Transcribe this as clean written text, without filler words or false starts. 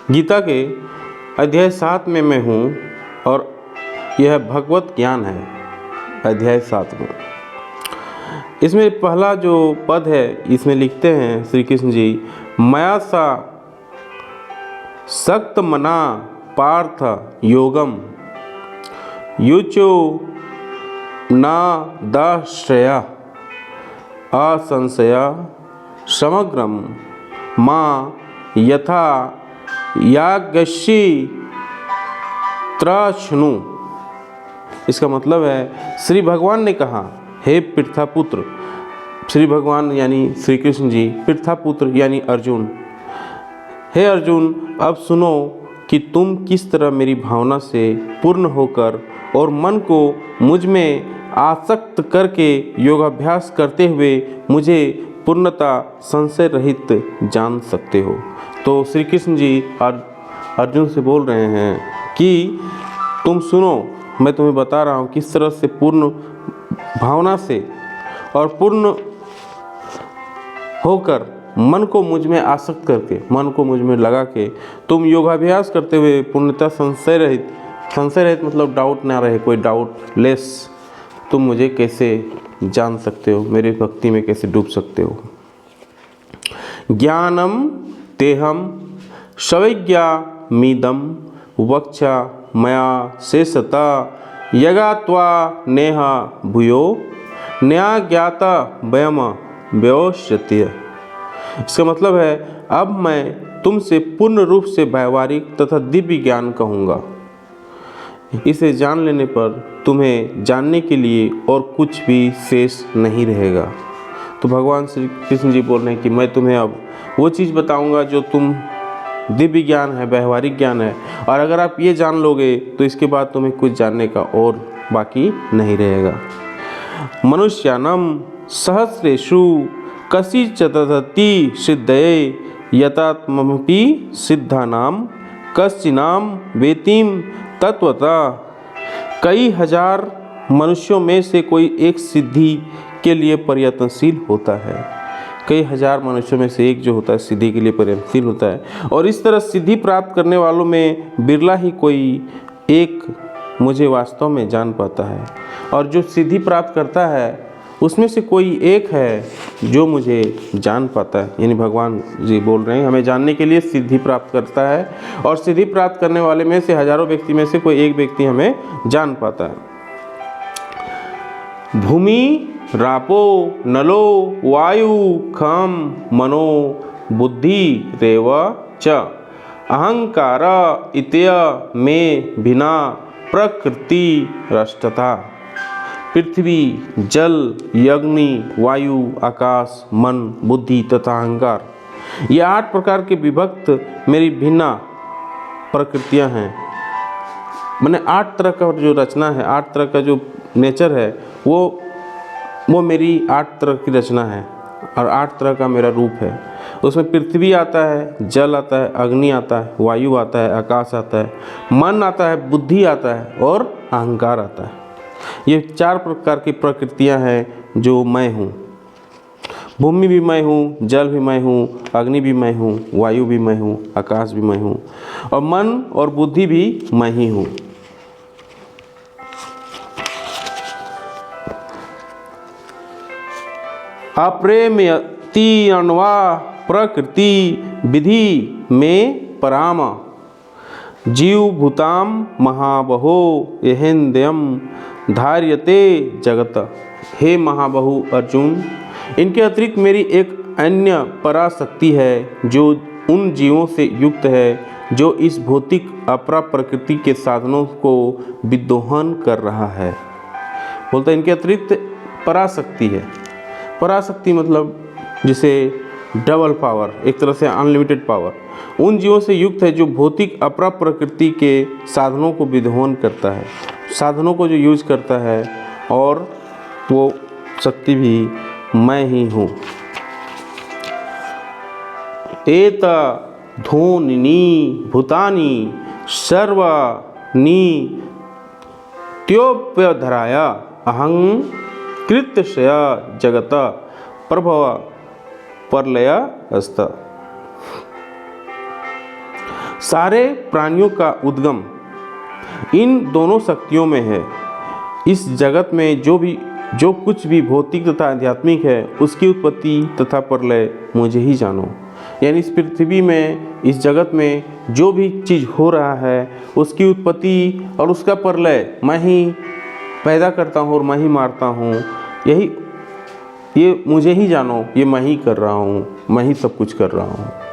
गीता के अध्याय 7 में मैं हूँ और यह भगवत ज्ञान है। अध्याय 7 में इसमें पहला जो पद है, इसमें लिखते हैं श्री कृष्ण जी, मया सा सक्त मना पार्थ योगम युचो ना दाश्रया असंशया समग्रम माँ यथा याज्ञशी त्रश्नु। इसका मतलब है, श्री भगवान ने कहा, हे पृथापुत्र, श्री भगवान यानी श्री कृष्ण जी, पृथापुत्र यानी अर्जुन, हे अर्जुन, अब सुनो कि तुम किस तरह मेरी भावना से पूर्ण होकर और मन को मुझ में आसक्त करके योगाभ्यास करते हुए मुझे पूर्णता संशय रहित जान सकते हो। तो श्री कृष्ण जी अर्जुन से बोल रहे हैं कि तुम सुनो, मैं तुम्हें बता रहा हूँ किस तरह से पूर्ण भावना से और पूर्ण होकर मन को मुझ में आसक्त करके, मन को मुझ में लगा के तुम योगाभ्यास करते हुए पूर्णतः संशय रहित मतलब डाउट ना रहे, कोई डाउट लेस, तुम मुझे कैसे जान सकते हो, मेरी भक्ति में कैसे डूब सकते हो। ज्ञानम तेहम शवैज्ञामीदम वक्षा मया शेषता यगात्वा नेह भूयो न्याज्ञाता वयम व्यवश्यते। इसका मतलब है, अब मैं तुमसे पूर्ण रूप से व्यावहारिक तथा दिव्य ज्ञान कहूँगा। इसे जान लेने पर तुम्हें जानने के लिए और कुछ भी शेष नहीं रहेगा। तो भगवान श्री कृष्ण जी बोल रहे हैं कि मैं तुम्हें अब वो चीज़ बताऊंगा जो तुम दिव्य ज्ञान है, व्यवहारिक ज्ञान है, और अगर आप ये जान लोगे तो इसके बाद तुम्हें कुछ जानने का और बाकी नहीं रहेगा। मनुष्यानम सहस्रेषु कशिचिदति सिद्धये यतात्मपि सिद्धानाम कश्चिनाम वेतिम तत्वता। कई हजार मनुष्यों में से कोई एक सिद्धि के लिए प्रयत्नशील होता है। कई हजार मनुष्यों में से एक जो होता है सिद्धि के लिए प्रयत्नशील होता है, और इस तरह सिद्धि प्राप्त करने वालों में बिरला ही कोई एक मुझे वास्तव में जान पाता है। और जो सिद्धि प्राप्त करता है उसमें से कोई एक है जो मुझे जान पाता है। यानी भगवान जी बोल रहे हैं, हमें जानने के लिए सिद्धि प्राप्त करता है, और सिद्धि प्राप्त करने वाले में से हजारों व्यक्ति में से कोई एक व्यक्ति हमें जान पाता है। भूमि रापो नलो वायु खम मनो बुद्धि रेव च अहंकार इत्य में भिना प्रकृति रष्टता। पृथ्वी, जल, अग्नि, वायु, आकाश, मन, बुद्धि तथा अहंकार, ये 8 प्रकार के विभक्त मेरी भिन्न प्रकृतियां हैं। मैंने 8 तरह का जो रचना है, 8 तरह का जो नेचर है, वो मेरी 8 तरह की रचना है और 8 तरह का मेरा रूप है। उसमें पृथ्वी आता है, जल आता है, अग्नि आता है, वायु आता है, आकाश आता है, मन आता है, बुद्धि आता है और अहंकार आता है। ये 4 प्रकार की प्रकृतियां हैं जो मैं हूँ। भूमि भी मैं हूँ, जल भी मैं हूँ, अग्नि भी मैं हूँ, वायु भी मैं हूँ, आकाश भी मैं हूँ, और मन और बुद्धि भी मैं ही हूँ। अप्रेम्यति अन्वा प्रकृति विधि में पराम जीव भूताम महाबहो यहेन्द्यम धार्यते जगत। हे महाबहु अर्जुन, इनके अतिरिक्त मेरी एक अन्य पराशक्ति है जो उन जीवों से युक्त है जो इस भौतिक अपरा प्रकृति के साधनों को विद्रोहन कर रहा है। बोलता है इनके अतिरिक्त पराशक्ति है। पराशक्ति मतलब जिसे डबल पावर, एक तरह से अनलिमिटेड पावर, उन जीवों से युक्त है जो भौतिक अपरा प्रकृति के साधनों को विद्रोहन करता है, साधनों को जो यूज करता है, और वो शक्ति भी मैं ही हूँ। एत धूनिनी भूतानि सर्वाणि त्योप्यधराय अहं कृत्यस्य जगत प्रभव प्रलय अस्त। सारे प्राणियों का उद्गम इन दोनों शक्तियों में है। इस जगत में जो कुछ भी भौतिक तथा आध्यात्मिक है, उसकी उत्पत्ति तथा प्रलय मुझे ही जानो। यानी इस पृथ्वी में, इस जगत में जो भी चीज़ हो रहा है, उसकी उत्पत्ति और उसका प्रलय मैं ही पैदा करता हूँ और मैं ही मारता हूँ। ये मुझे ही जानो, ये मैं ही कर रहा हूँ, मैं ही सब कुछ कर रहा हूँ।